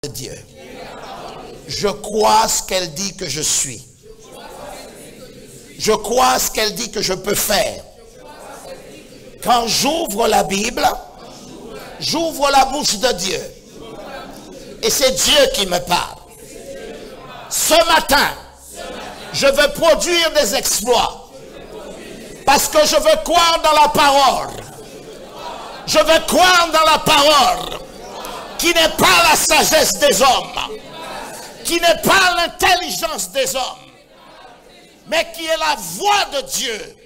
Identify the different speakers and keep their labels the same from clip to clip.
Speaker 1: Dieu. Je crois ce qu'elle dit que je suis. Je crois ce qu'elle dit que je peux faire. Quand j'ouvre la Bible, j'ouvre la bouche de Dieu. Et c'est Dieu qui me parle. Ce matin, je veux produire des exploits. Parce que je veux croire dans la parole. Je veux croire dans la parole. Qui n'est pas la sagesse des hommes. Qui n'est pas l'intelligence des hommes. Mais qui est la voix de Dieu.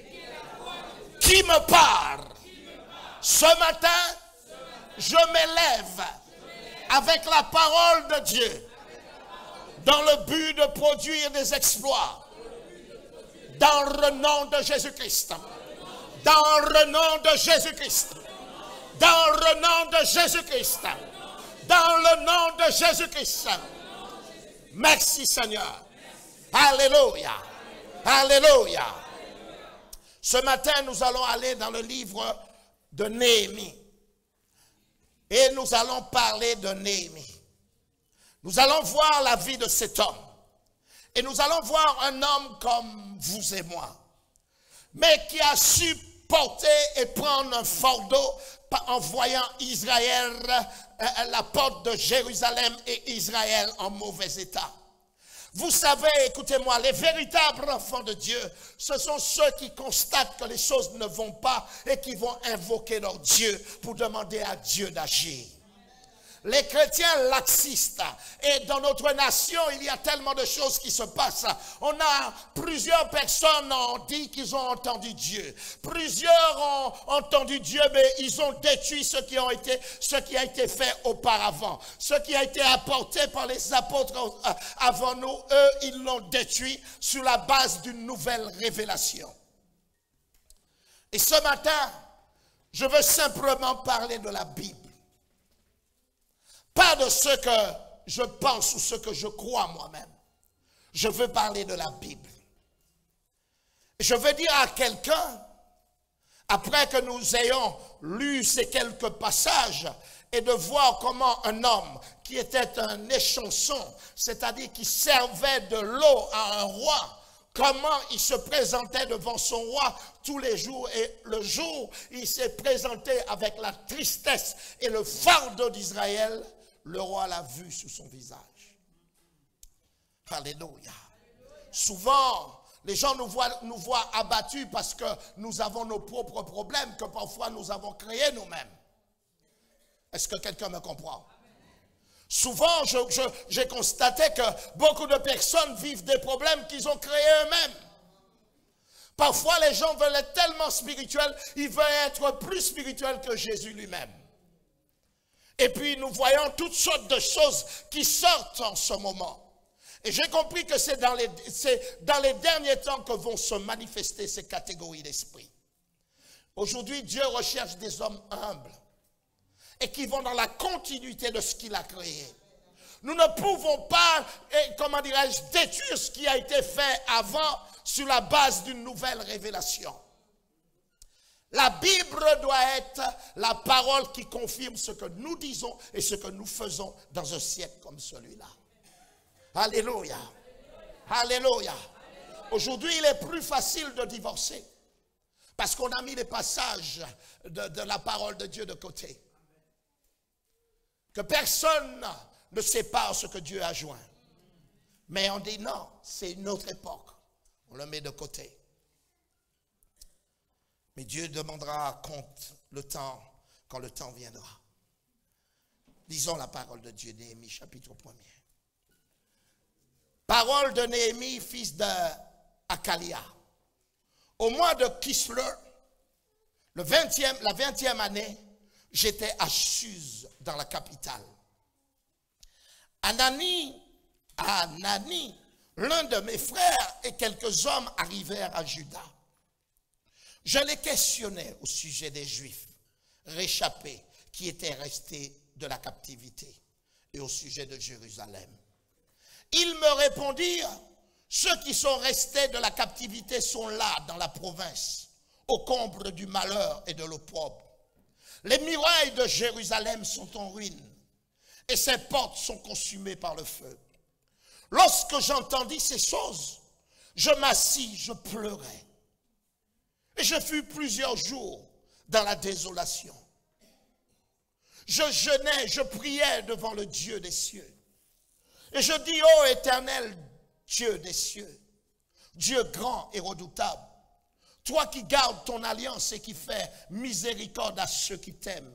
Speaker 1: Qui me parle. Ce matin, je m'élève avec la parole de Dieu dans le but de produire des exploits dans le nom de Jésus-Christ. Dans le nom de Jésus-Christ. Dans le nom de Jésus-Christ. Dans le nom de Jésus-Christ. Merci Seigneur. Alléluia. Alléluia. Ce matin, nous allons aller dans le livre de Néhémie. Et nous allons parler de Néhémie. Nous allons voir la vie de cet homme. Et nous allons voir un homme comme vous et moi. Mais qui a su porter et prendre un fardeau en voyant Israël, la porte de Jérusalem et Israël en mauvais état. Vous savez, écoutez-moi, les véritables enfants de Dieu, ce sont ceux qui constatent que les choses ne vont pas et qui vont invoquer leur Dieu pour demander à Dieu d'agir. Les chrétiens laxistes, et dans notre nation, il y a tellement de choses qui se passent. On a plusieurs personnes ont dit qu'ils ont entendu Dieu. Plusieurs ont entendu Dieu, mais ils ont détruit ce qui a été fait auparavant. Ce qui a été apporté par les apôtres avant nous, eux, ils l'ont détruit sur la base d'une nouvelle révélation. Et ce matin, je veux simplement parler de la Bible. Pas de ce que je pense ou ce que je crois moi-même. Je veux parler de la Bible. Je veux dire à quelqu'un, après que nous ayons lu ces quelques passages, et de voir comment un homme qui était un échanson, c'est-à-dire qui servait de l'eau à un roi, comment il se présentait devant son roi tous les jours. Et le jour, il s'est présenté avec la tristesse et le fardeau d'Israël. Le roi l'a vu sur son visage. Alléluia. Souvent, les gens nous voient abattus parce que nous avons nos propres problèmes que parfois nous avons créés nous-mêmes. Est-ce que quelqu'un me comprend? Souvent, j'ai constaté que beaucoup de personnes vivent des problèmes qu'ils ont créés eux-mêmes. Parfois, les gens veulent être tellement spirituels, ils veulent être plus spirituels que Jésus lui-même. Et puis nous voyons toutes sortes de choses qui sortent en ce moment. Et j'ai compris que c'est dans les derniers temps que vont se manifester ces catégories d'esprit. Aujourd'hui, Dieu recherche des hommes humbles et qui vont dans la continuité de ce qu'il a créé. Nous ne pouvons pas, comment dirais-je, détruire ce qui a été fait avant sur la base d'une nouvelle révélation. La Bible doit être la parole qui confirme ce que nous disons et ce que nous faisons dans un siècle comme celui-là. Alléluia. Alléluia. Aujourd'hui, il est plus facile de divorcer parce qu'on a mis les passages de la parole de Dieu de côté. Que personne ne sépare ce que Dieu a joint. Mais on dit non, c'est une autre époque. On le met de côté. Mais Dieu demandera compte quand le temps viendra. Lisons la parole de Dieu, Néhémie, chapitre 1er. Parole de Néhémie, fils d'Hakalia. Au mois de Kislev, la 20e année, j'étais à Suse, dans la capitale. Anani, l'un de mes frères et quelques hommes arrivèrent à Juda. Je les questionnais au sujet des Juifs réchappés qui étaient restés de la captivité et au sujet de Jérusalem. Ils me répondirent, ceux qui sont restés de la captivité sont là, dans la province, au comble du malheur et de l'opprobre. Les murailles de Jérusalem sont en ruine, et ses portes sont consumées par le feu. Lorsque j'entendis ces choses, je m'assis, je pleurais. Et je fus plusieurs jours dans la désolation. Je jeûnais, je priais devant le Dieu des cieux. Et je dis, ô éternel Dieu des cieux, Dieu grand et redoutable, toi qui gardes ton alliance et qui fais miséricorde à ceux qui t'aiment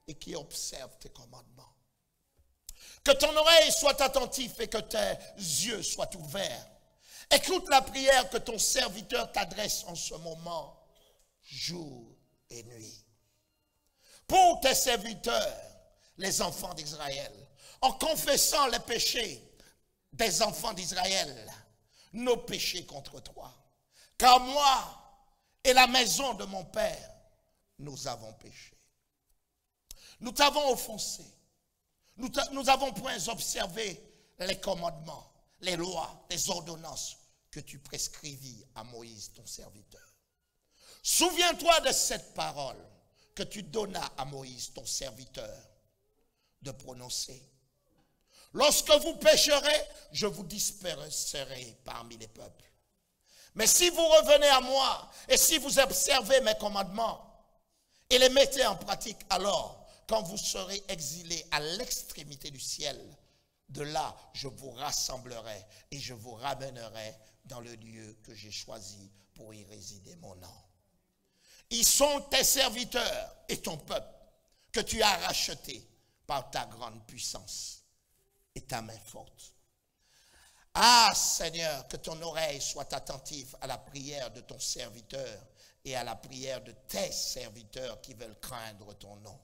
Speaker 1: et qui observent tes commandements. Que ton oreille soit attentive et que tes yeux soient ouverts. Écoute la prière que ton serviteur t'adresse en ce moment, jour et nuit. Pour tes serviteurs, les enfants d'Israël, en confessant les péchés des enfants d'Israël, nos péchés contre toi. Car moi et la maison de mon père, nous avons péché. Nous t'avons offensé. Nous avons point observé les commandements, les lois, les ordonnances que tu prescrivis à Moïse, ton serviteur. Souviens-toi de cette parole que tu donnas à Moïse, ton serviteur, de prononcer. Lorsque vous pécherez, je vous disperserai parmi les peuples. Mais si vous revenez à moi, et si vous observez mes commandements, et les mettez en pratique, alors, quand vous serez exilés à l'extrémité du ciel, de là, je vous rassemblerai et je vous ramènerai dans le lieu que j'ai choisi pour y résider mon nom. Ils sont tes serviteurs et ton peuple que tu as racheté par ta grande puissance et ta main forte. Ah Seigneur, que ton oreille soit attentive à la prière de ton serviteur et à la prière de tes serviteurs qui veulent craindre ton nom.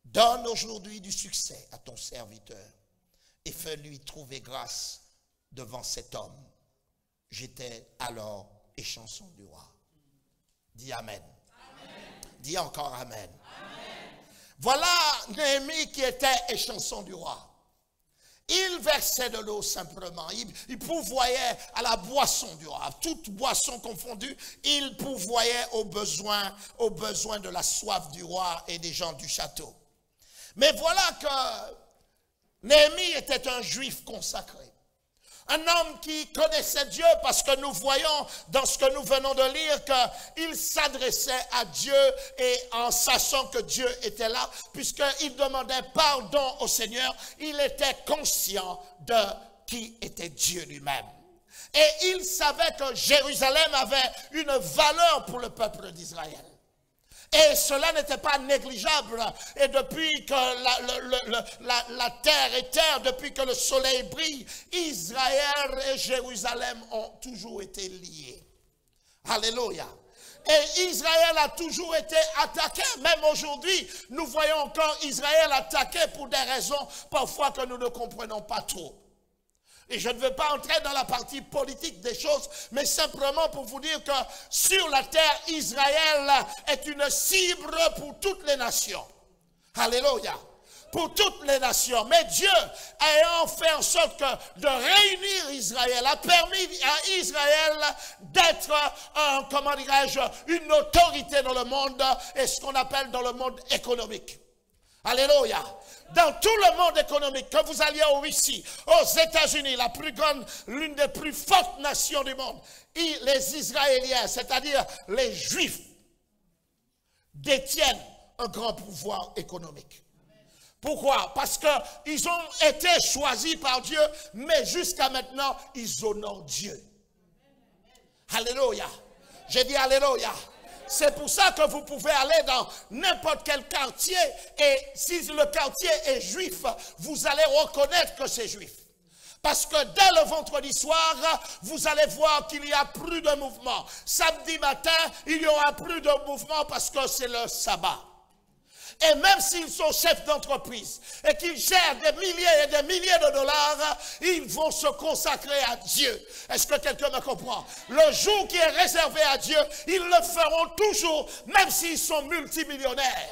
Speaker 1: Donne aujourd'hui du succès à ton serviteur et fais-lui trouver grâce devant cet homme. J'étais alors échanson du roi. Dis Amen. Amen. Dis encore Amen. Amen. Voilà Néhémie qui était échanson du roi. Il versait de l'eau simplement. Il pourvoyait à la boisson du roi. Toute boisson confondue, il pourvoyait aux besoins de la soif du roi et des gens du château. Mais voilà que Néhémie était un juif consacré. Un homme qui connaissait Dieu parce que nous voyons dans ce que nous venons de lire qu'il s'adressait à Dieu et en sachant que Dieu était là, puisqu'il demandait pardon au Seigneur, il était conscient de qui était Dieu lui-même. Et il savait que Jérusalem avait une valeur pour le peuple d'Israël. Et cela n'était pas négligeable. Et depuis que la terre est terre, depuis que le soleil brille, Israël et Jérusalem ont toujours été liés. Alléluia. Et Israël a toujours été attaqué. Même aujourd'hui, nous voyons encore Israël attaqué pour des raisons parfois que nous ne comprenons pas trop. Et je ne veux pas entrer dans la partie politique des choses, mais simplement pour vous dire que sur la terre, Israël est une cible pour toutes les nations. Alléluia. Pour toutes les nations. Mais Dieu, ayant fait en sorte de réunir Israël, a permis à Israël d'être, comment dirais-je, une autorité dans le monde, et ce qu'on appelle dans le monde économique. Alléluia. Dans tout le monde économique, que vous alliez au Russie, aux États-Unis, la plus grande, l'une des plus fortes nations du monde, et les Israéliens, c'est-à-dire les Juifs, détiennent un grand pouvoir économique. Pourquoi? Parce qu'ils ont été choisis par Dieu, mais jusqu'à maintenant, ils honorent Dieu. Alléluia. J'ai dit Alléluia. C'est pour ça que vous pouvez aller dans n'importe quel quartier et si le quartier est juif, vous allez reconnaître que c'est juif. Parce que dès le vendredi soir, vous allez voir qu'il y a plus de mouvement. Samedi matin, il y aura plus de mouvement parce que c'est le sabbat. Et même s'ils sont chefs d'entreprise et qu'ils gèrent des milliers et des milliers de dollars, ils vont se consacrer à Dieu. Est-ce que quelqu'un me comprend? Le jour qui est réservé à Dieu, ils le feront toujours, même s'ils sont multimillionnaires.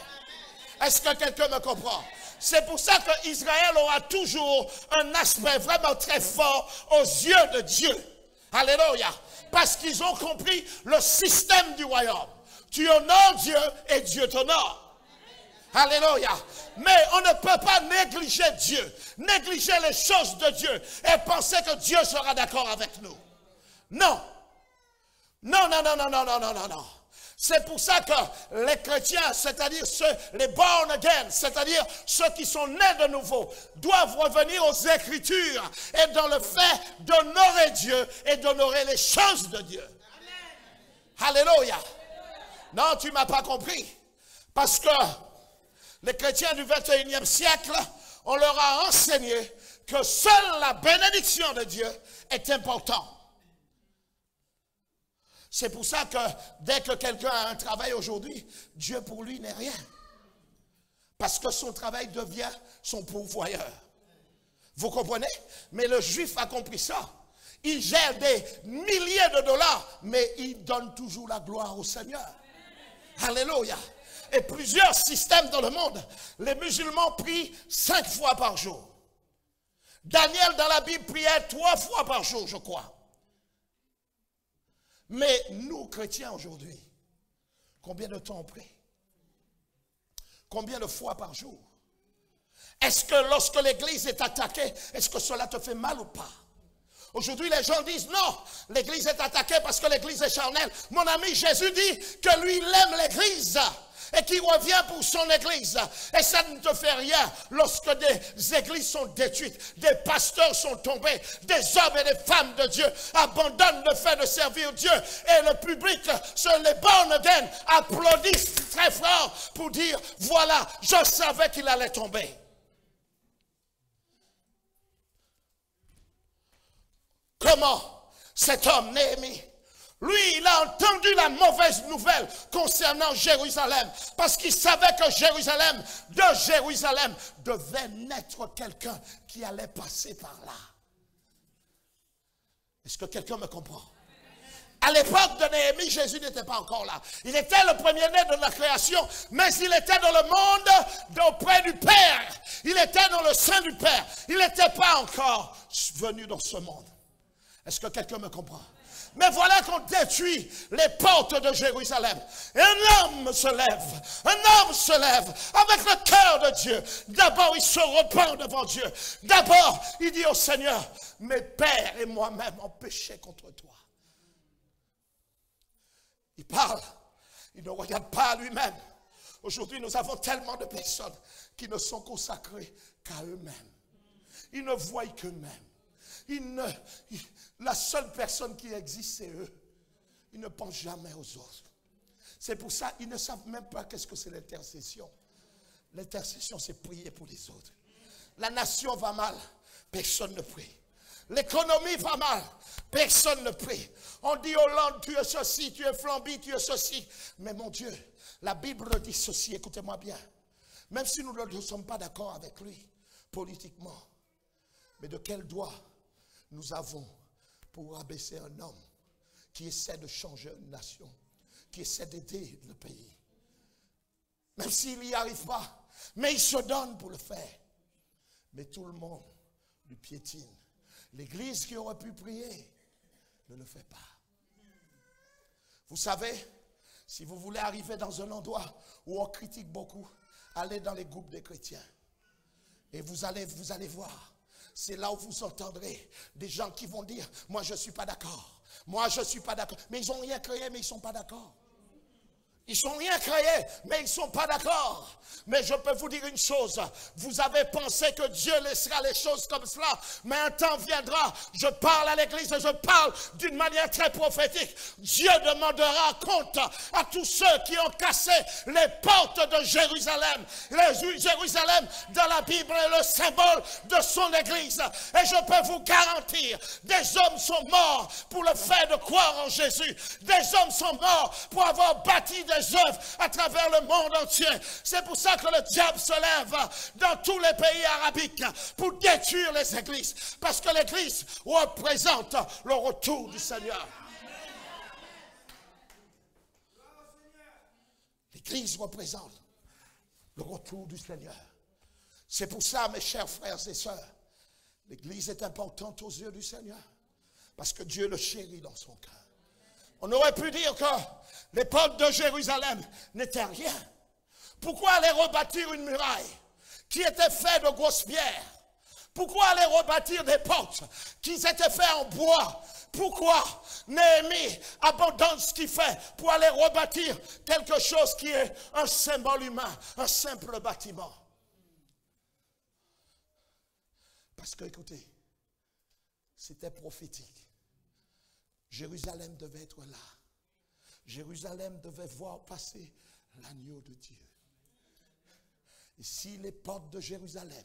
Speaker 1: Est-ce que quelqu'un me comprend? C'est pour ça qu'Israël aura toujours un aspect vraiment très fort aux yeux de Dieu. Alléluia. Parce qu'ils ont compris le système du royaume. Tu honores Dieu et Dieu t'honore. Alléluia. Mais on ne peut pas négliger Dieu, négliger les choses de Dieu et penser que Dieu sera d'accord avec nous. Non. Non, non, non, non, non, non, non, non, non. C'est pour ça que les chrétiens, c'est-à-dire les born again, c'est-à-dire ceux qui sont nés de nouveau, doivent revenir aux Écritures et dans le fait d'honorer Dieu et d'honorer les choses de Dieu. Amen. Alléluia. Non, tu ne m'as pas compris. Parce que les chrétiens du 21e siècle, on leur a enseigné que seule la bénédiction de Dieu est importante. C'est pour ça que dès que quelqu'un a un travail aujourd'hui, Dieu pour lui n'est rien. Parce que son travail devient son pourvoyeur. Vous comprenez? Mais le juif a compris ça. Il gère des milliers de dollars, mais il donne toujours la gloire au Seigneur. Alléluia. Et plusieurs systèmes dans le monde, les musulmans prient 5 fois par jour. Daniel dans la Bible priait 3 fois par jour, je crois. Mais nous, chrétiens, aujourd'hui, combien de temps on prie? Combien de fois par jour? Est-ce que lorsque l'église est attaquée, est-ce que cela te fait mal ou pas? Aujourd'hui, les gens disent non, l'église est attaquée parce que l'église est charnelle. Mon ami Jésus dit que lui, il aime l'église et qu'il revient pour son église. Et ça ne te fait rien lorsque des églises sont détruites, des pasteurs sont tombés, des hommes et des femmes de Dieu abandonnent le fait de servir Dieu. Et le public, les born again, applaudissent très fort pour dire, voilà, je savais qu'il allait tomber. Comment cet homme, Néhémie, lui, il a entendu la mauvaise nouvelle concernant Jérusalem, parce qu'il savait que de Jérusalem, devait naître quelqu'un qui allait passer par là. Est-ce que quelqu'un me comprend? À l'époque de Néhémie, Jésus n'était pas encore là. Il était le premier-né de la création, mais il était dans le monde auprès du Père. Il était dans le sein du Père. Il n'était pas encore venu dans ce monde. Est-ce que quelqu'un me comprend? Mais voilà qu'on détruit les portes de Jérusalem. Et un homme se lève avec le cœur de Dieu. D'abord, il se repent devant Dieu. D'abord, il dit au Seigneur, mes pères et moi-même ont péché contre toi. Il parle, il ne regarde pas à lui-même. Aujourd'hui, nous avons tellement de personnes qui ne sont consacrées qu'à eux-mêmes. Ils ne voient qu'eux-mêmes. La seule personne qui existe, c'est eux. Ils ne pensent jamais aux autres. C'est pour ça qu'ils ne savent même pas qu'est-ce que c'est l'intercession. L'intercession, c'est prier pour les autres. La nation va mal, personne ne prie. L'économie va mal, personne ne prie. On dit Hollande, tu es ceci, tu es Flamby, tu es ceci. Mais mon Dieu, la Bible dit ceci, écoutez-moi bien. Même si nous ne sommes pas d'accord avec lui, politiquement, mais de quel droit nous avons pour abaisser un homme qui essaie de changer une nation, qui essaie d'aider le pays. Même s'il n'y arrive pas, mais il se donne pour le faire. Mais tout le monde lui piétine. L'église qui aurait pu prier ne le fait pas. Vous savez, si vous voulez arriver dans un endroit où on critique beaucoup, allez dans les groupes des chrétiens. Et vous allez voir. C'est là où vous entendrez des gens qui vont dire, moi je ne suis pas d'accord. Moi je ne suis pas d'accord. Mais ils n'ont rien créé, mais ils ne sont pas d'accord. Ils n'ont rien créé, mais ils ne sont pas d'accord. Mais je peux vous dire une chose. Vous avez pensé que Dieu laissera les choses comme cela. Mais un temps viendra. Je parle à l'église et je parle d'une manière très prophétique. Dieu demandera compte à tous ceux qui ont cassé les portes de Jérusalem. Jérusalem, dans la Bible, est le symbole de son église. Et je peux vous garantir, des hommes sont morts pour le fait de croire en Jésus. Des hommes sont morts pour avoir bâti des œuvres à travers le monde entier. C'est pour ça que le diable se lève dans tous les pays arabiques pour détruire les églises. Parce que l'église représente le retour du Seigneur. L'église représente le retour du Seigneur. C'est pour ça, mes chers frères et sœurs, l'Église est importante aux yeux du Seigneur. Parce que Dieu le chérit dans son cœur. On aurait pu dire que les portes de Jérusalem n'étaient rien. Pourquoi aller rebâtir une muraille qui était faite de grosses pierres? Pourquoi aller rebâtir des portes qui étaient faites en bois? Pourquoi Néhémie abandonne ce qu'il fait pour aller rebâtir quelque chose qui est un symbole humain, un simple bâtiment? Parce que, écoutez, c'était prophétique. Jérusalem devait être là. Jérusalem devait voir passer l'agneau de Dieu. Et si les portes de Jérusalem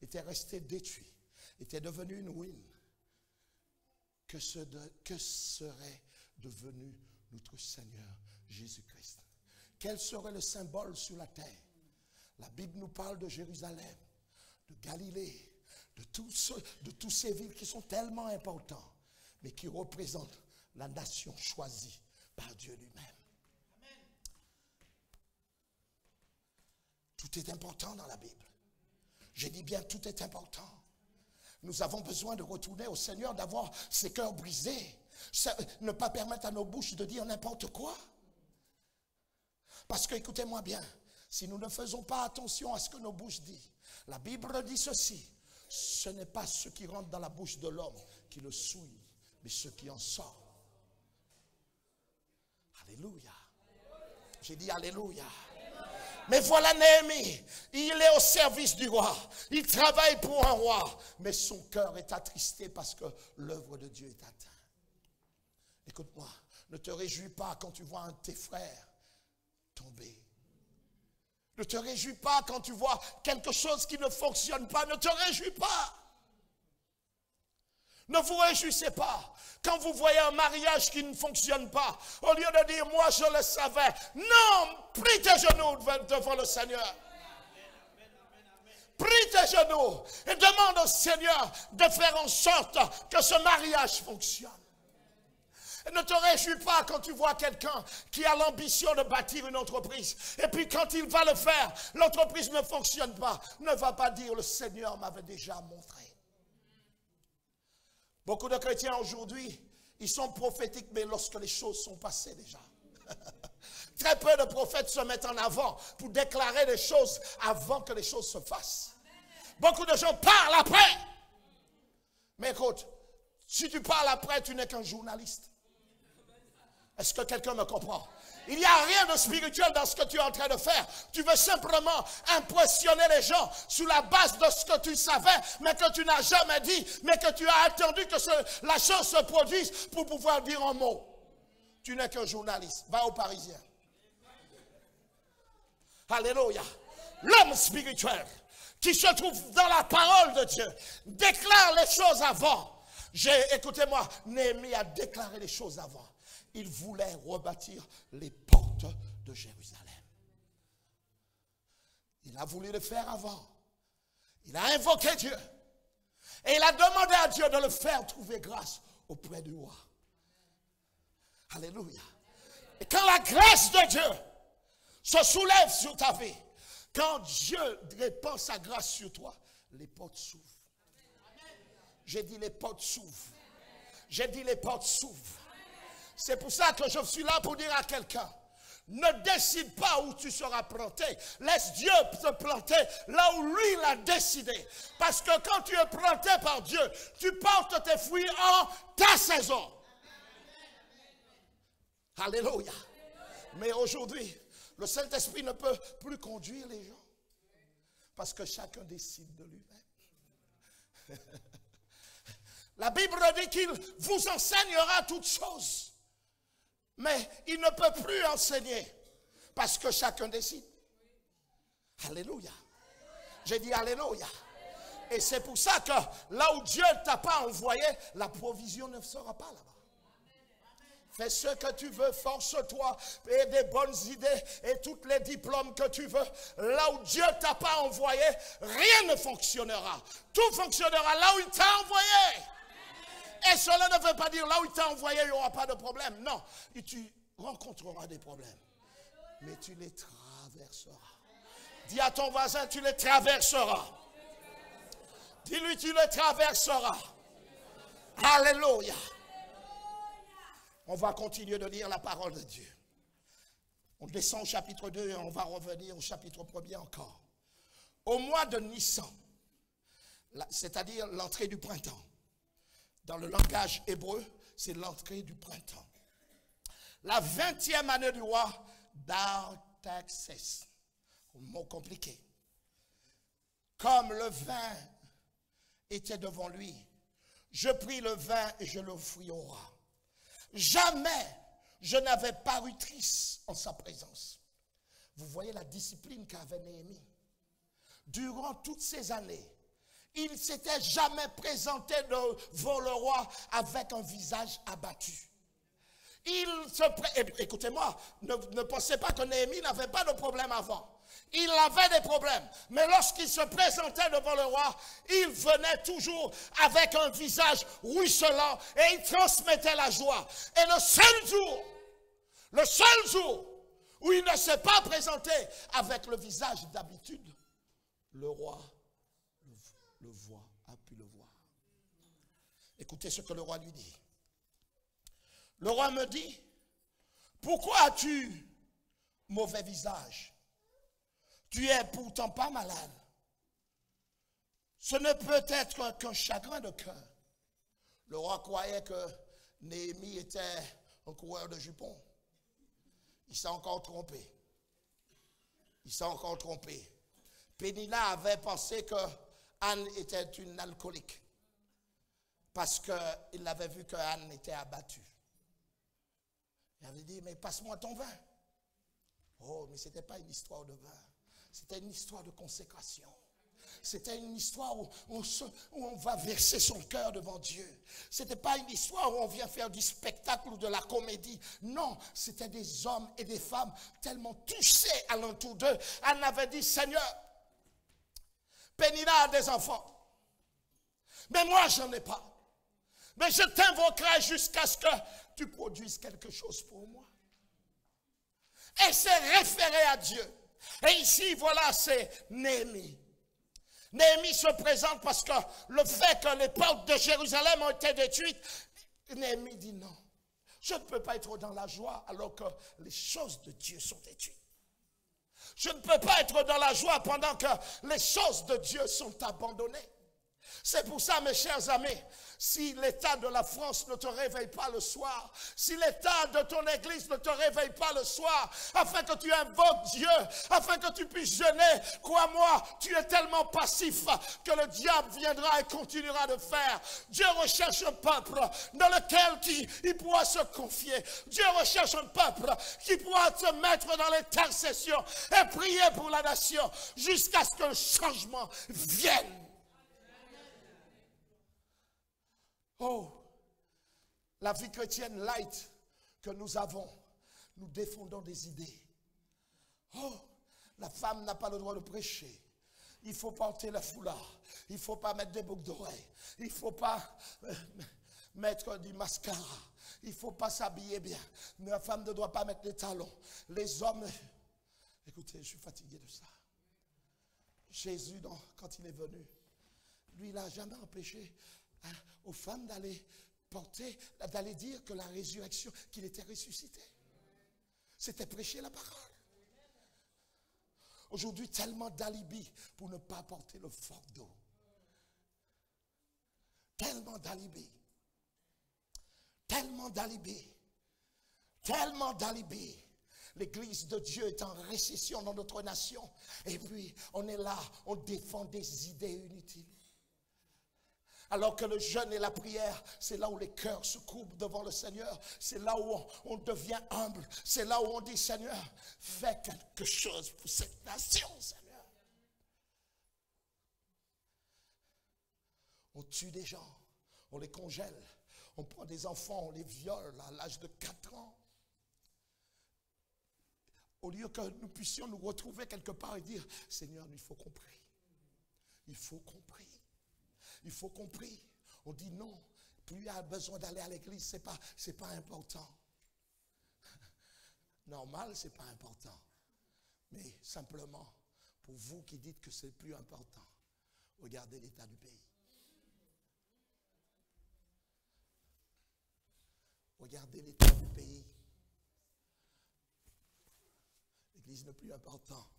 Speaker 1: étaient restées détruites, étaient devenues une ruine, que serait devenu notre Seigneur Jésus-Christ? Quel serait le symbole sur la terre? La Bible nous parle de Jérusalem, de Galilée, de tous ces villes qui sont tellement importantes, mais qui représentent la nation choisie par Dieu lui-même. Tout est important dans la Bible. Je dis bien, tout est important. Nous avons besoin de retourner au Seigneur, d'avoir ses cœurs brisés. Ne pas permettre à nos bouches de dire n'importe quoi. Parce que, écoutez-moi bien, si nous ne faisons pas attention à ce que nos bouches disent, la Bible dit ceci: ce n'est pas ce qui rentre dans la bouche de l'homme qui le souille, mais ce qui en sort. Alléluia. J'ai dit alléluia. Mais voilà Néhémie, il est au service du roi, il travaille pour un roi, mais son cœur est attristé parce que l'œuvre de Dieu est atteinte. Écoute-moi, ne te réjouis pas quand tu vois un de tes frères tomber. Ne te réjouis pas quand tu vois quelque chose qui ne fonctionne pas, ne te réjouis pas. Ne vous réjouissez pas quand vous voyez un mariage qui ne fonctionne pas. Au lieu de dire, moi je le savais. Non, prie tes genoux devant le Seigneur. Prie tes genoux et demande au Seigneur de faire en sorte que ce mariage fonctionne. Et ne te réjouis pas quand tu vois quelqu'un qui a l'ambition de bâtir une entreprise. Et puis quand il va le faire, l'entreprise ne fonctionne pas. Ne va pas dire, le Seigneur m'avait déjà montré. Beaucoup de chrétiens aujourd'hui, ils sont prophétiques, mais lorsque les choses sont passées déjà. Très peu de prophètes se mettent en avant pour déclarer des choses avant que les choses se fassent. Beaucoup de gens parlent après. Mais écoute, si tu parles après, tu n'es qu'un journaliste. Est-ce que quelqu'un me comprend? Il n'y a rien de spirituel dans ce que tu es en train de faire. Tu veux simplement impressionner les gens sur la base de ce que tu savais, mais que tu n'as jamais dit, mais que tu as attendu que la chose se produise pour pouvoir dire un mot. Tu n'es qu'un journaliste. Va au Parisien. Alléluia. L'homme spirituel qui se trouve dans la parole de Dieu déclare les choses avant. Écoutez-moi, Néhémie a déclaré les choses avant. Il voulait rebâtir les portes de Jérusalem. Il a voulu le faire avant. Il a invoqué Dieu. Et il a demandé à Dieu de le faire trouver grâce auprès du roi. Alléluia. Et quand la grâce de Dieu se soulève sur ta vie, quand Dieu répand sa grâce sur toi, les portes s'ouvrent. J'ai dit les portes s'ouvrent. J'ai dit les portes s'ouvrent. C'est pour ça que je suis là pour dire à quelqu'un, ne décide pas où tu seras planté. Laisse Dieu te planter là où lui l'a décidé. Parce que quand tu es planté par Dieu, tu portes tes fruits en ta saison. Alléluia. Mais aujourd'hui, le Saint-Esprit ne peut plus conduire les gens. Parce que chacun décide de lui-même. La Bible dit qu'il vous enseignera toutes choses. Mais il ne peut plus enseigner parce que chacun décide. Alléluia. J'ai dit alléluia. Et c'est pour ça que là où Dieu ne t'a pas envoyé, la provision ne sera pas là-bas. Fais ce que tu veux, force-toi, et des bonnes idées et tous les diplômes que tu veux. Là où Dieu ne t'a pas envoyé, rien ne fonctionnera. Tout fonctionnera là où il t'a envoyé. Et cela ne veut pas dire là où il t'a envoyé, il n'y aura pas de problème. Non, et tu rencontreras des problèmes. Mais tu les traverseras. Dis à ton voisin, tu les traverseras. Dis-lui, tu les traverseras. Alléluia. On va continuer de lire la parole de Dieu. On descend au chapitre 2 et on va revenir au chapitre 1er encore. Au mois de Nissan, c'est-à-dire l'entrée du printemps. Dans le langage hébreu, c'est l'entrée du printemps. La 20e année du roi d'Artaxerxès. Un mot compliqué. Comme le vin était devant lui, je pris le vin et je l'offris au roi. Jamais je n'avais paru triste en sa présence. Vous voyez la discipline qu'avait Néhémie. Durant toutes ces années, il ne s'était jamais présenté devant le roi avec un visage abattu. Écoutez-moi, ne pensez pas que Néhémie n'avait pas de problème avant. Il avait des problèmes. Mais lorsqu'il se présentait devant le roi, il venait toujours avec un visage ruisselant et il transmettait la joie. Et le seul jour où il ne s'est pas présenté avec le visage d'habitude, le roi a pu le voir. Écoutez ce que le roi lui dit. Le roi me dit, pourquoi as-tu mauvais visage? Tu es pourtant pas malade. Ce ne peut être qu'un chagrin de cœur. Le roi croyait que Néhémie était un coureur de jupons. Il s'est encore trompé. Pénina avait pensé que Anne était une alcoolique. Parce qu'il avait vu que Anne était abattue. Il avait dit, mais passe-moi ton vin. Oh, mais ce n'était pas une histoire de vin. C'était une histoire de consécration. C'était une histoire où on va verser son cœur devant Dieu. Ce n'était pas une histoire où on vient faire du spectacle ou de la comédie. Non, c'était des hommes et des femmes tellement touchés alentour d'eux. Anne avait dit, Seigneur, Pénina a des enfants. Mais moi, je n'en ai pas. Mais je t'invoquerai jusqu'à ce que tu produises quelque chose pour moi. Et s'est référé à Dieu. Et ici, voilà, c'est Néhémie. Néhémie se présente parce que le fait que les portes de Jérusalem ont été détruites, Néhémie dit non. Je ne peux pas être dans la joie alors que les choses de Dieu sont détruites. Je ne peux pas être dans la joie pendant que les choses de Dieu sont abandonnées. C'est pour ça, mes chers amis, si l'état de la France ne te réveille pas le soir, si l'état de ton église ne te réveille pas le soir, afin que tu invoques Dieu, afin que tu puisses jeûner, crois-moi, tu es tellement passif que le diable viendra et continuera de faire. Dieu recherche un peuple dans lequel il pourra se confier. Dieu recherche un peuple qui pourra se mettre dans l'intercession et prier pour la nation jusqu'à ce que le changement vienne. Oh, la vie chrétienne light que nous avons, nous défendons des idées. Oh, la femme n'a pas le droit de prêcher. Il faut porter le foulard. Il ne faut pas mettre des boucles d'oreilles. Il ne faut pas mettre du mascara. Il ne faut pas s'habiller bien. Mais la femme ne doit pas mettre des talons. Les hommes... Écoutez, je suis fatigué de ça. Jésus, quand il est venu, lui, il n'a jamais empêché aux femmes d'aller dire que la résurrection, qu'il était ressuscité. C'était prêcher la parole. Aujourd'hui, tellement d'alibis pour ne pas porter le fardeau. Tellement d'alibis. Tellement d'alibis. Tellement d'alibis. L'église de Dieu est en récession dans notre nation. Et puis, on est là, on défend des idées inutiles. Alors que le jeûne et la prière, c'est là où les cœurs se courbent devant le Seigneur. C'est là où on devient humble. C'est là où on dit, Seigneur, fais quelque chose pour cette nation, Seigneur. On tue des gens, on les congèle, on prend des enfants, on les viole à l'âge de 4 ans. Au lieu que nous puissions nous retrouver quelque part et dire, Seigneur, il faut qu'on prie. Il faut qu'on prie. Il faut qu'on prie. On dit non, plus il y a besoin d'aller à l'église, c'est pas important. Normal, c'est pas important. Mais simplement, Pour vous qui dites que c'est plus important, regardez l'état du pays. Regardez l'état du pays. L'église n'est plus importante.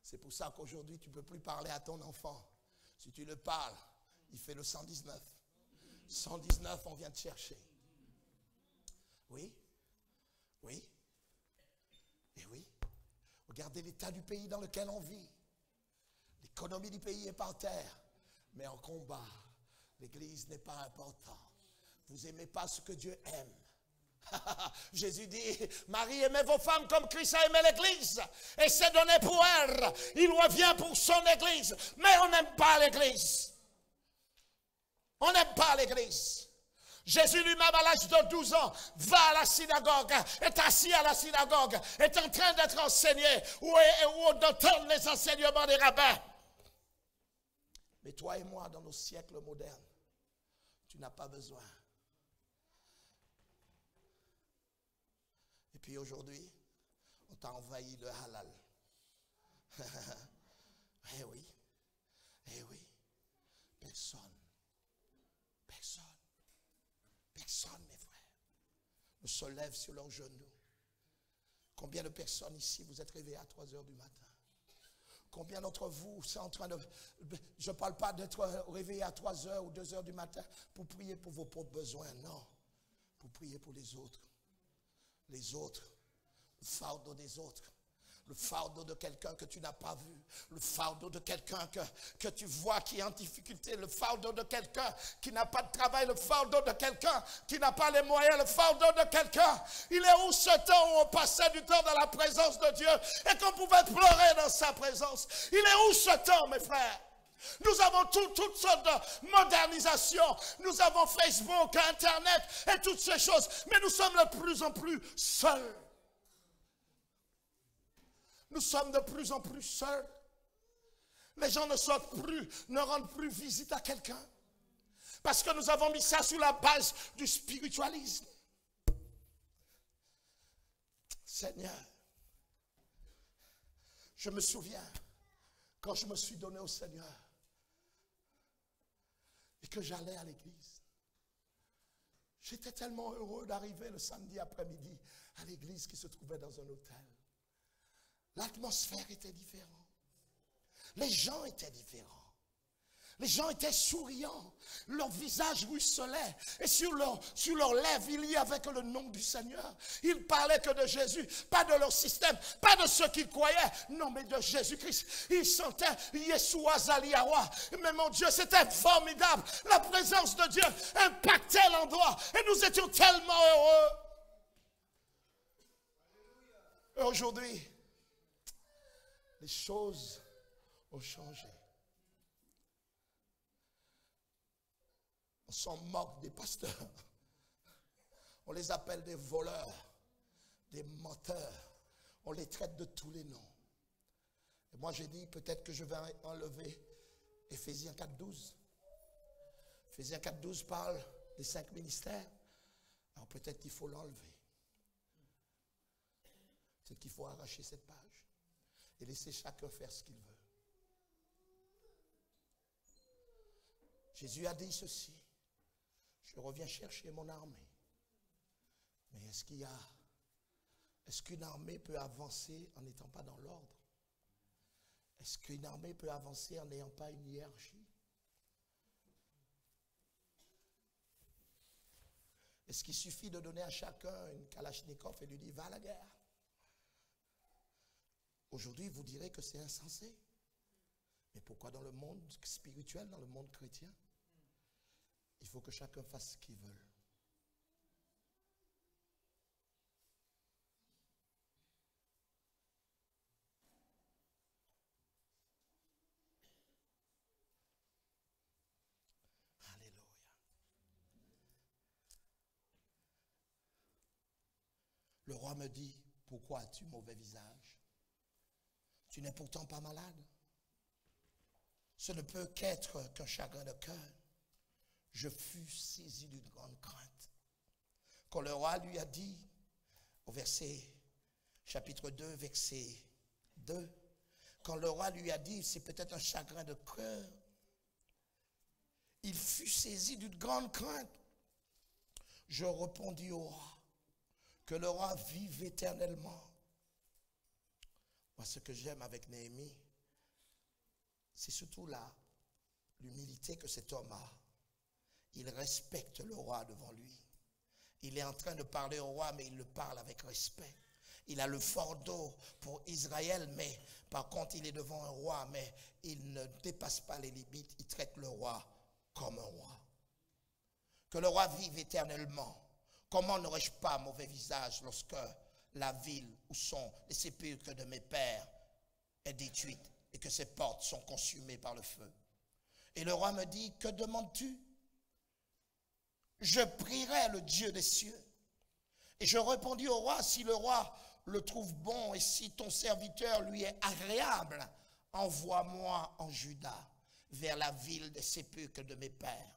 Speaker 1: C'est pour ça qu'aujourd'hui, tu ne peux plus parler à ton enfant. Si tu le parles, il fait le 119. 119, on vient te chercher. Oui, oui, et oui. Regardez l'état du pays dans lequel on vit. L'économie du pays est par terre, mais en combat. L'église n'est pas importante. Vous n'aimez pas ce que Dieu aime. Jésus dit, Marie, aimez vos femmes comme Christ a aimé l'église et s'est donné pour elle. Il revient pour son église, mais on n'aime pas l'église. On n'aime pas l'église. Jésus lui-même à l'âge de 12 ans va à la synagogue, est assis à la synagogue, est en train d'être enseigné ou d'entendre les enseignements des rabbins. Mais toi et moi, dans nos siècles modernes, tu n'as pas besoin. Et puis aujourd'hui, on t'a envahi le halal. Eh oui, eh oui, personne, mes frères, ne se lève sur leurs genoux. Combien de personnes ici, vous êtes réveillés à 3 heures du matin? Combien d'entre vous sont en train de... Je ne parle pas d'être réveillé à 3 heures ou 2 heures du matin pour prier pour vos propres besoins, non. Pour prier pour les autres. Les autres, le fardeau des autres. Le fardeau de quelqu'un que tu n'as pas vu. Le fardeau de quelqu'un que tu vois qui est en difficulté. Le fardeau de quelqu'un qui n'a pas de travail. Le fardeau de quelqu'un qui n'a pas les moyens. Le fardeau de quelqu'un. Il est où ce temps où on passait du temps dans la présence de Dieu et qu'on pouvait pleurer dans sa présence? Il est où ce temps, mes frères? Nous avons toutes sortes de modernisations. Nous avons Facebook, Internet et toutes ces choses. Mais nous sommes de plus en plus seuls. Nous sommes de plus en plus seuls. Les gens ne sortent plus, ne rendent plus visite à quelqu'un. Parce que nous avons mis ça sur la base du spiritualisme. Seigneur, je me souviens quand je me suis donné au Seigneur et que j'allais à l'église. J'étais tellement heureux d'arriver le samedi après-midi à l'église qui se trouvait dans un hôtel. L'atmosphère était différente. Les gens étaient différents. Les gens étaient souriants. Leur visage ruisselait. Et sur leurs lèvres, il y avait que le nom du Seigneur. Ils parlaient que de Jésus. Pas de leur système. Pas de ceux qu'ils croyaient. Non, mais de Jésus-Christ. Ils chantaient Yeshua Zaliawa. Mais mon Dieu, c'était formidable. La présence de Dieu impactait l'endroit. Et nous étions tellement heureux. Et aujourd'hui, les choses ont changé. On s'en moque des pasteurs. On les appelle des voleurs, des menteurs. On les traite de tous les noms. Et moi j'ai dit peut-être que je vais enlever Éphésiens 4.12. Éphésiens 4.12 parle des 5 ministères. Alors peut-être qu'il faut l'enlever. Peut-être qu'il faut arracher cette page et laisser chacun faire ce qu'il veut. Jésus a dit ceci. Je reviens chercher mon armée. Mais est-ce qu'une armée peut avancer en n'étant pas dans l'ordre? Est-ce qu'une armée peut avancer en n'ayant pas une hiérarchie? Est-ce qu'il suffit de donner à chacun une Kalachnikov et lui dire va à la guerre? Aujourd'hui, vous direz que c'est insensé. Mais pourquoi dans le monde spirituel, dans le monde chrétien, il faut que chacun fasse ce qu'il veut? Alléluia. Le roi me dit, pourquoi as-tu mauvais visage? Tu n'es pourtant pas malade. Ce ne peut qu'être qu'un chagrin de cœur. Je fus saisi d'une grande crainte. Quand le roi lui a dit, au chapitre 2, verset 2, quand le roi lui a dit, c'est peut-être un chagrin de cœur, il fut saisi d'une grande crainte. Je répondis au roi, que le roi vive éternellement. Moi, ce que j'aime avec Néhémie, c'est surtout l'humilité que cet homme a. Il respecte le roi devant lui. Il est en train de parler au roi, mais il le parle avec respect. Il a le fardeau pour Israël, mais par contre, il est devant un roi, mais il ne dépasse pas les limites. Il traite le roi comme un roi. Que le roi vive éternellement. Comment n'aurais-je pas mauvais visage lorsque la ville où sont les sépulcres de mes pères est détruite et que ses portes sont consumées par le feu? Et le roi me dit, que demandes-tu? Je prierai le Dieu des cieux. Et je répondis au roi, si le roi le trouve bon et si ton serviteur lui est agréable, envoie-moi en Juda vers la ville des sépulcres de mes pères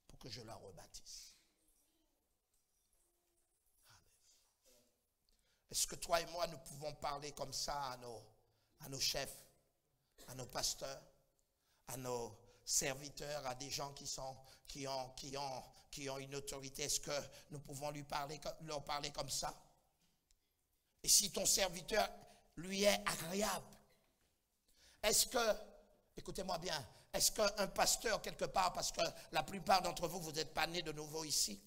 Speaker 1: pour que je la rebâtisse. Est-ce que toi et moi nous pouvons parler comme ça à nos chefs, à nos pasteurs, à nos serviteurs, à des gens qui ont une autorité? Est-ce que nous pouvons leur parler comme ça? Et si ton serviteur lui est agréable, est-ce que, écoutez-moi bien, est-ce qu'un pasteur quelque part, parce que la plupart d'entre vous, vous n'êtes pas nés de nouveau ici,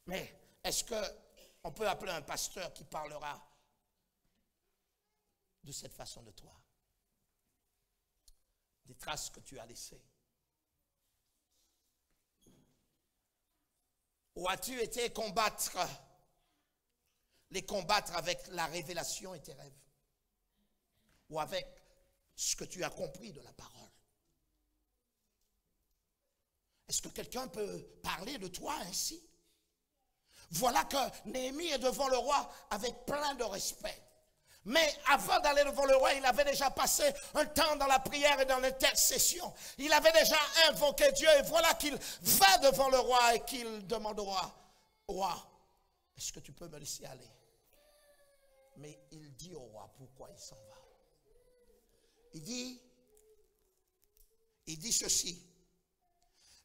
Speaker 1: mais est-ce qu'on peut appeler un pasteur qui parlera de cette façon de toi? Des traces que tu as laissées. Ou as-tu été les combattre avec la révélation et tes rêves? Ou avec ce que tu as compris de la parole? Est-ce que quelqu'un peut parler de toi ainsi? Voilà que Néhémie est devant le roi avec plein de respect. Mais avant d'aller devant le roi, il avait déjà passé un temps dans la prière et dans l'intercession. Il avait déjà invoqué Dieu. Et voilà qu'il va devant le roi et qu'il demande au roi, est-ce que tu peux me laisser aller? Mais il dit au roi pourquoi il s'en va. Il dit ceci,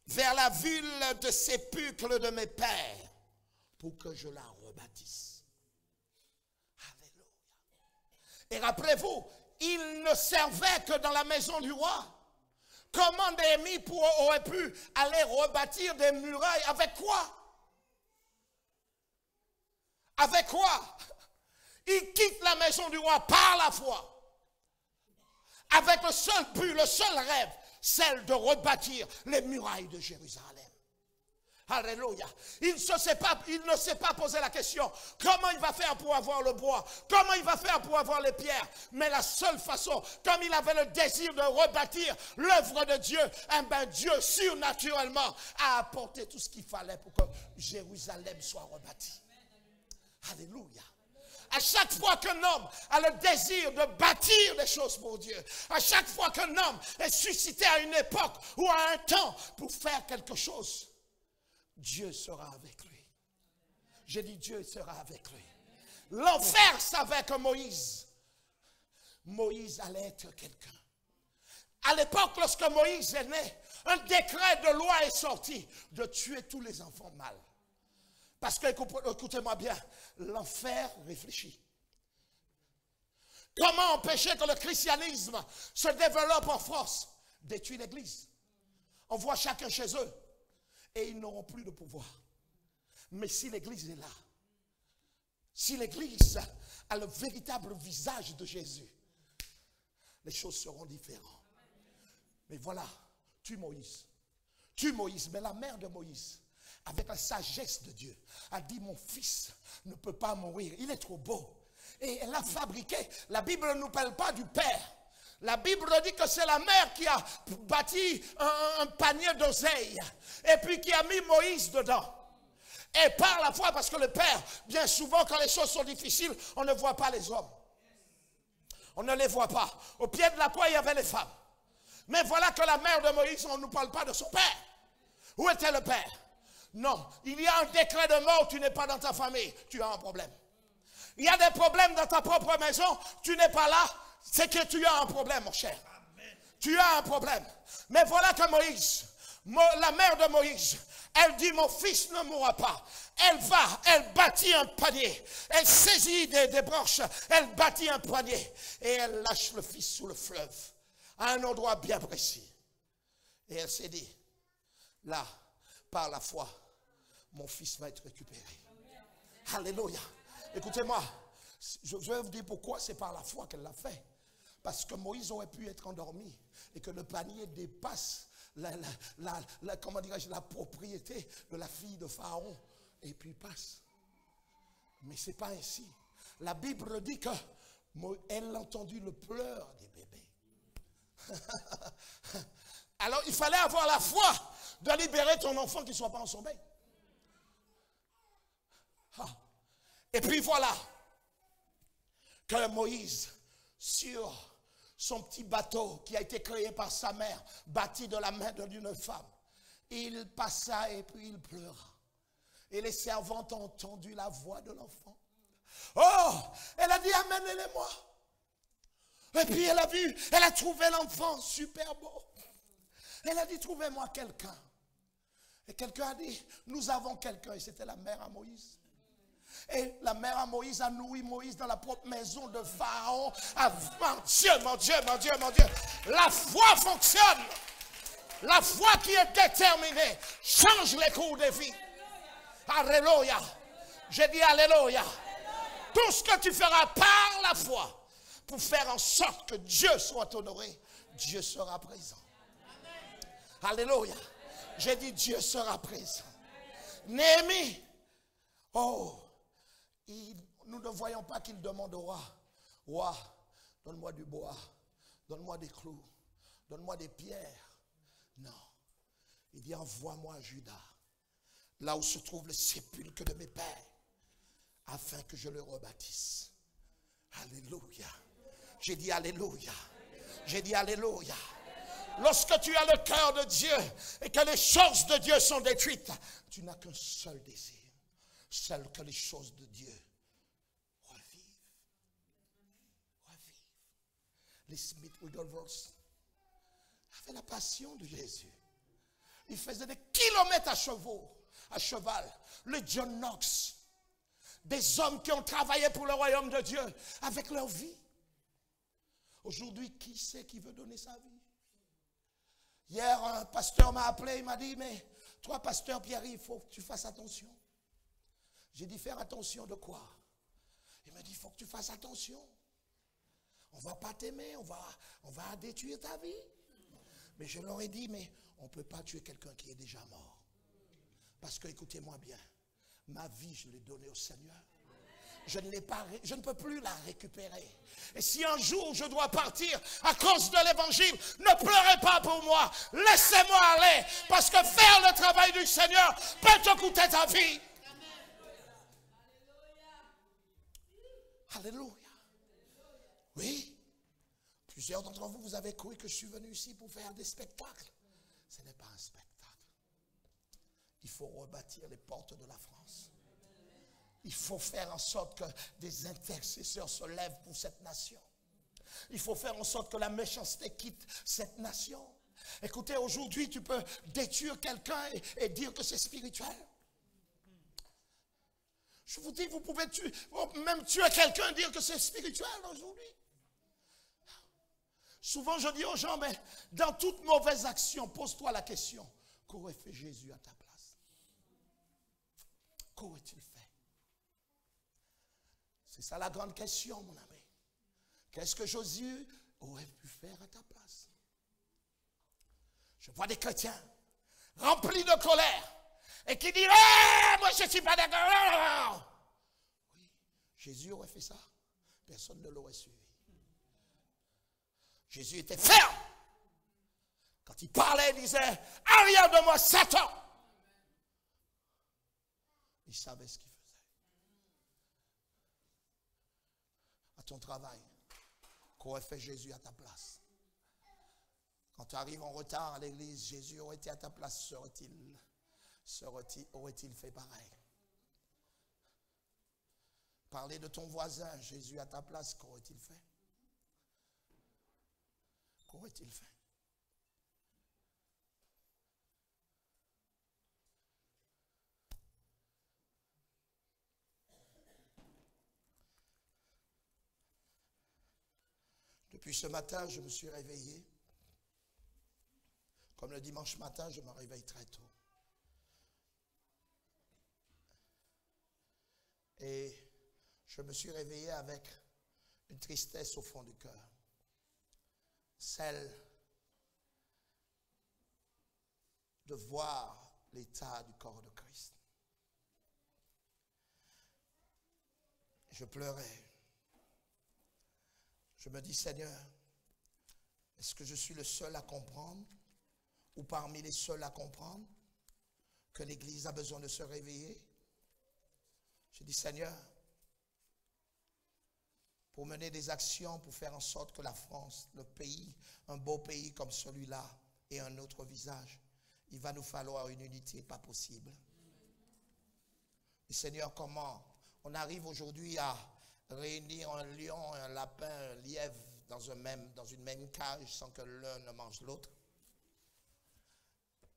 Speaker 1: vers la ville de sépulcre de mes pères, pour que je la rebâtisse. Et rappelez-vous, il ne servait que dans la maison du roi. Comment Néhémie aurait pu aller rebâtir des murailles? Avec quoi? Avec quoi? Il quitte la maison du roi par la foi. Avec le seul but, le seul rêve, celle de rebâtir les murailles de Jérusalem. Alléluia. Il ne s'est pas posé la question, comment il va faire pour avoir le bois? Comment il va faire pour avoir les pierres? Mais la seule façon, comme il avait le désir de rebâtir l'œuvre de Dieu, Dieu surnaturellement a apporté tout ce qu'il fallait pour que Jérusalem soit rebâtie. Alléluia. À chaque fois qu'un homme a le désir de bâtir des choses pour Dieu, à chaque fois qu'un homme est suscité à une époque ou à un temps pour faire quelque chose, Dieu sera avec lui. J'ai dit Dieu sera avec lui. L'enfer savait que Moïse allait être quelqu'un. À l'époque, lorsque Moïse est né, un décret de loi est sorti de tuer tous les enfants mâles. Parce que, écoutez-moi bien, l'enfer réfléchit. Comment empêcher que le christianisme se développe en France? Détruire l'église. On voit chacun chez eux. Et ils n'auront plus de pouvoir. Mais si l'église est là, si l'église a le véritable visage de Jésus, les choses seront différentes. Mais voilà, tue Moïse, mais la mère de Moïse, avec la sagesse de Dieu, a dit, mon fils ne peut pas mourir, il est trop beau. Et elle a fabriqué, la Bible ne nous parle pas du père. La Bible dit que c'est la mère qui a bâti un panier d'oseille et puis qui a mis Moïse dedans. Et par la foi, parce que le père, bien souvent quand les choses sont difficiles, on ne voit pas les hommes. On ne les voit pas. Au pied de la croix, il y avait les femmes. Mais voilà que la mère de Moïse, on ne nous parle pas de son père. Où était le père? Non, il y a un décret de mort, tu n'es pas dans ta famille, tu as un problème. Il y a des problèmes dans ta propre maison, tu n'es pas là. c'est que tu as un problème, mon cher. Tu as un problème. Mais voilà que Moïse, la mère de Moïse, elle dit, mon fils ne mourra pas. Elle bâtit un panier. Elle saisit des branches. Elle bâtit un panier. Et elle lâche le fils sous le fleuve. À un endroit bien précis. Et elle s'est dit, là, par la foi, mon fils va être récupéré. Alléluia. Écoutez-moi, je vais vous dire pourquoi c'est par la foi qu'elle l'a fait. Parce que Moïse aurait pu être endormi et que le panier dépasse comment dirais-je, la propriété de la fille de Pharaon et puis passe. Mais ce n'est pas ainsi. La Bible dit qu'elle a entendu le pleur des bébés. Alors il fallait avoir la foi de libérer ton enfant qui ne soit pas en sommeil. Et puis voilà que Moïse, sur son petit bateau qui a été créé par sa mère, bâti de la main d'une femme, il passa et puis il pleura. Et les servantes ont entendu la voix de l'enfant. Oh, elle a dit, amenez-les-moi. Et puis elle a trouvé l'enfant super beau. Elle a dit, trouvez-moi quelqu'un. Et quelqu'un a dit, nous avons quelqu'un. Et c'était la mère à Moïse. Et la mère à Moïse a nourri Moïse dans la propre maison de Pharaon. Mon Dieu, mon Dieu, mon Dieu, mon Dieu. La foi fonctionne. La foi qui est déterminée change les cours de vie. Alléluia. J'ai dit alléluia. Tout ce que tu feras par la foi pour faire en sorte que Dieu soit honoré, Dieu sera présent. Alléluia. J'ai dit Dieu sera présent. Néhémie, oh, nous ne voyons pas qu'il demande au roi, roi, donne-moi du bois, donne-moi des clous, donne-moi des pierres. Non. Il dit, envoie-moi à Juda, là où se trouve le sépulcre de mes pères, afin que je le rebâtisse. Alléluia. J'ai dit alléluia. J'ai dit alléluia. Lorsque tu as le cœur de Dieu et que les choses de Dieu sont détruites, tu n'as qu'un seul désir. Celle que les choses de Dieu revivent. Revivent. Les Smith Wigglesworth avaient la passion de Jésus. Ils faisaient des kilomètres à cheval. Le John Knox. Des hommes qui ont travaillé pour le royaume de Dieu avec leur vie. Aujourd'hui, qui c'est qui veut donner sa vie? Hier, un pasteur m'a appelé, il m'a dit, mais toi, pasteur Pierre, il faut que tu fasses attention. J'ai dit, faire attention de quoi? Il m'a dit, il faut que tu fasses attention. On ne va pas t'aimer, on va détruire ta vie. Mais je leur ai dit, mais on ne peut pas tuer quelqu'un qui est déjà mort. Parce que, écoutez-moi bien, ma vie, je l'ai donnée au Seigneur. Je ne peux plus la récupérer. Et si un jour je dois partir à cause de l'évangile, ne pleurez pas pour moi. Laissez-moi aller. Parce que faire le travail du Seigneur peut te coûter ta vie. Alléluia. Oui. Plusieurs d'entre vous, vous avez cru que je suis venu ici pour faire des spectacles. Ce n'est pas un spectacle. Il faut rebâtir les portes de la France. Il faut faire en sorte que des intercesseurs se lèvent pour cette nation. Il faut faire en sorte que la méchanceté quitte cette nation. Écoutez, aujourd'hui, tu peux détruire quelqu'un et dire que c'est spirituel. Je vous dis, vous pouvez même tuer quelqu'un et dire que c'est spirituel aujourd'hui. Souvent, je dis aux gens, mais dans toute mauvaise action, pose-toi la question, qu'aurait fait Jésus à ta place? Qu'aurait-il fait? C'est ça la grande question, mon ami. Qu'est-ce que Jésus aurait pu faire à ta place? Je vois des chrétiens remplis de colère et qui disent, ah, moi je ne suis pas d'accord. Oui, Jésus aurait fait ça. Personne ne l'aurait suivi. Jésus était ferme. Quand il parlait, il disait, arrière de moi, Satan. Il savait ce qu'il faisait. À ton travail, qu'aurait fait Jésus à ta place? Quand tu arrives en retard à l'église, Jésus aurait été à ta place, aurait-il fait pareil? Parler de ton voisin, Jésus à ta place, qu'aurait-il fait? Qu'aurait-il fait? Depuis ce matin, je me suis réveillé. Comme le dimanche matin, je me réveille très tôt. Et je me suis réveillé avec une tristesse au fond du cœur. Celle de voir l'état du corps de Christ. Je pleurais. Je me dis, Seigneur, est-ce que je suis le seul à comprendre, ou parmi les seuls à comprendre, que l'Église a besoin de se réveiller? Je dis, Seigneur, pour mener des actions, pour faire en sorte que la France, le pays, un beau pays comme celui-là, ait un autre visage, il va nous falloir une unité pas possible. Et Seigneur, comment on arrive aujourd'hui à réunir un lion, un lapin, un lièvre dans une même cage sans que l'un ne mange l'autre?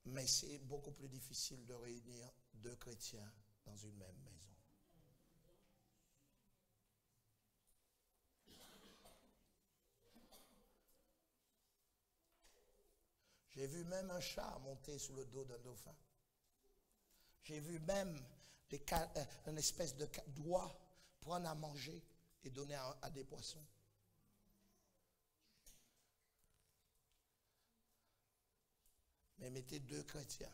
Speaker 1: Mais c'est beaucoup plus difficile de réunir deux chrétiens dans une même maison. J'ai vu même un chat monter sur le dos d'un dauphin. J'ai vu même une espèce de doigt prendre à manger et donner à des poissons. Mais mettez deux chrétiens,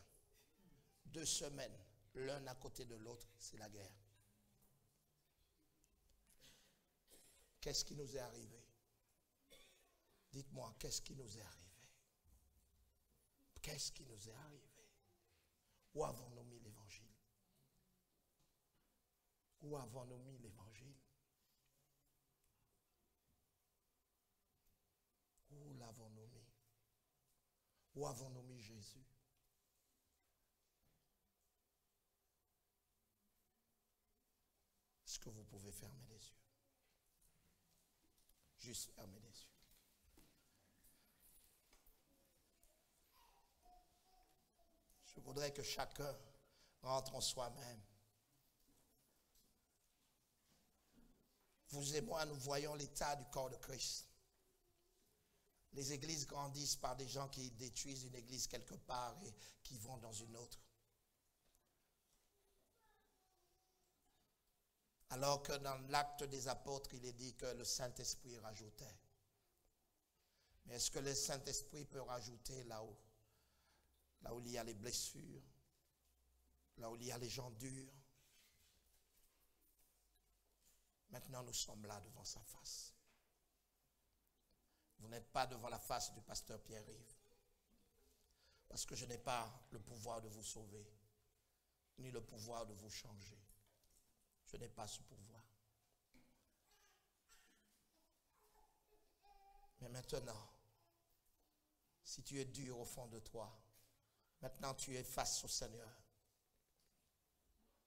Speaker 1: 2 semaines, l'un à côté de l'autre, c'est la guerre. Qu'est-ce qui nous est arrivé? Dites-moi, qu'est-ce qui nous est arrivé? Qu'est-ce qui nous est arrivé? Où avons-nous mis l'évangile? Où avons-nous mis l'évangile? Où l'avons-nous mis? Où avons-nous mis Jésus? Est-ce que vous pouvez fermer les yeux? Juste fermer les yeux. Je voudrais que chacun rentre en soi-même. Vous et moi, nous voyons l'état du corps de Christ. Les églises grandissent par des gens qui détruisent une église quelque part et qui vont dans une autre. Alors que dans l'acte des apôtres, il est dit que le Saint-Esprit rajoutait. Mais est-ce que le Saint-Esprit peut rajouter là où il y a les blessures, là où il y a les gens durs? Maintenant, nous sommes là devant sa face. Vous n'êtes pas devant la face du pasteur Pierre-Yves, parce que je n'ai pas le pouvoir de vous sauver, ni le pouvoir de vous changer. Je n'ai pas ce pouvoir. Mais maintenant, si tu es dur au fond de toi, maintenant tu es face au Seigneur.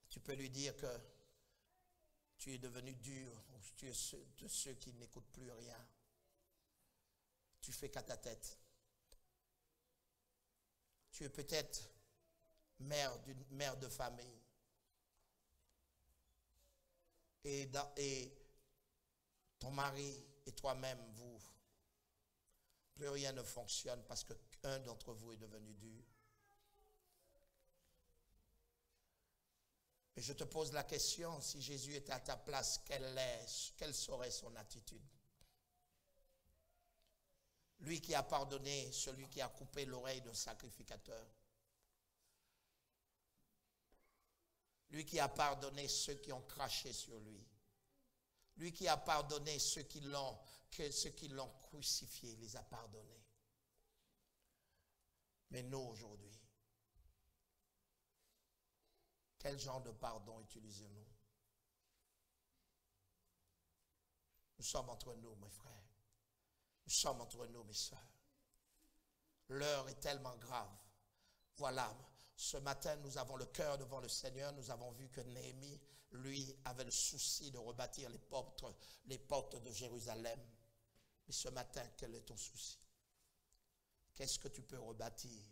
Speaker 1: Tu peux lui dire que tu es devenu dur, ou tu es de ceux qui n'écoutent plus rien. Tu fais qu'à ta tête. Tu es peut-être mère de famille. Et ton mari et toi-même, plus rien ne fonctionne parce qu'un d'entre vous est devenu dur. Et je te pose la question, si Jésus était à ta place, quelle serait son attitude? Lui qui a pardonné celui qui a coupé l'oreille d'un sacrificateur. Lui qui a pardonné ceux qui ont craché sur lui. Lui qui a pardonné ceux qui l'ont crucifié, il les a pardonnés. Mais nous aujourd'hui, quel genre de pardon utilisons-nous? Nous sommes entre nous, mes frères. Nous sommes entre nous, mes sœurs. L'heure est tellement grave. Voilà, ce matin, nous avons le cœur devant le Seigneur. Nous avons vu que Néhémie, lui, avait le souci de rebâtir les portes de Jérusalem. Mais ce matin, quel est ton souci? Qu'est-ce que tu peux rebâtir?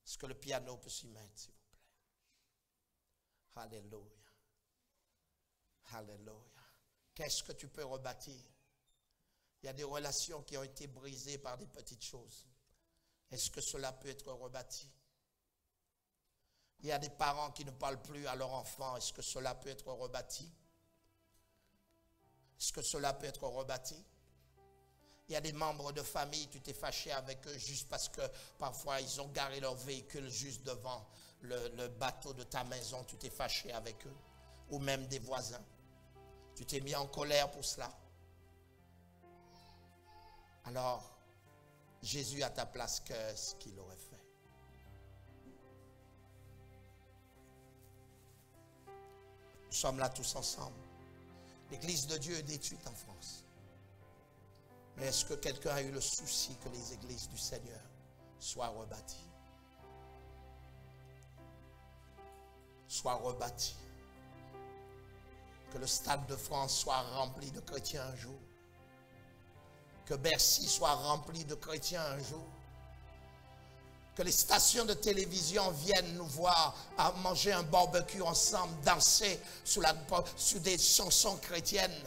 Speaker 1: Est-ce que le piano peut s'y mettre, s'il vous plaît? Alléluia. Alléluia. Qu'est-ce que tu peux rebâtir? Il y a des relations qui ont été brisées par des petites choses. Est-ce que cela peut être rebâti? Il y a des parents qui ne parlent plus à leurs enfants. Est-ce que cela peut être rebâti? Est-ce que cela peut être rebâti? Il y a des membres de famille, tu t'es fâché avec eux juste parce que parfois ils ont garé leur véhicule juste devant le bateau de ta maison. Tu t'es fâché avec eux. Ou même des voisins. Tu t'es mis en colère pour cela. Alors, Jésus à ta place, qu'est-ce qu'il aurait fait? Nous sommes là tous ensemble. L'église de Dieu est détruite en France. Mais est-ce que quelqu'un a eu le souci que les églises du Seigneur soient rebâties? Soient rebâties. Que le stade de France soit rempli de chrétiens un jour. Que Bercy soit rempli de chrétiens un jour. Que les stations de télévision viennent nous voir à manger un barbecue ensemble, danser sous des chansons chrétiennes.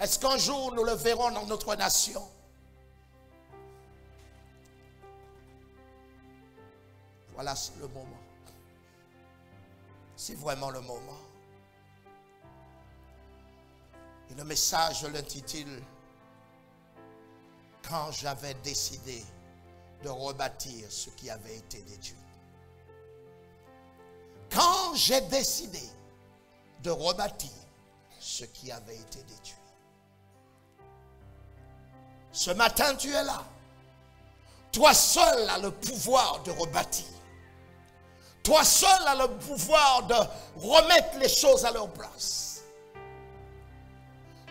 Speaker 1: Est-ce qu'un jour nous le verrons dans notre nation? Voilà le moment. C'est vraiment le moment. Et le message, je l'intitule « Quand j'avais décidé de rebâtir ce qui avait été détruit. » Quand j'ai décidé de rebâtir ce qui avait été détruit. Ce matin, tu es là. Toi seul as le pouvoir de rebâtir. Toi seul as le pouvoir de remettre les choses à leur place.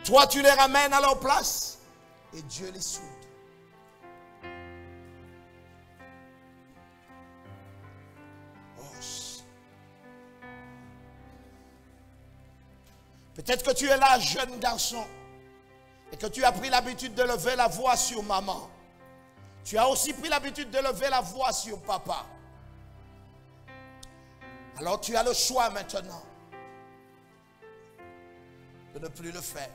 Speaker 1: Toi, tu les ramènes à leur place et Dieu les soude. Peut-être que tu es là, jeune garçon, et que tu as pris l'habitude de lever la voix sur maman. Tu as aussi pris l'habitude de lever la voix sur papa. Alors tu as le choix maintenant de ne plus le faire.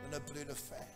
Speaker 1: De ne plus le faire.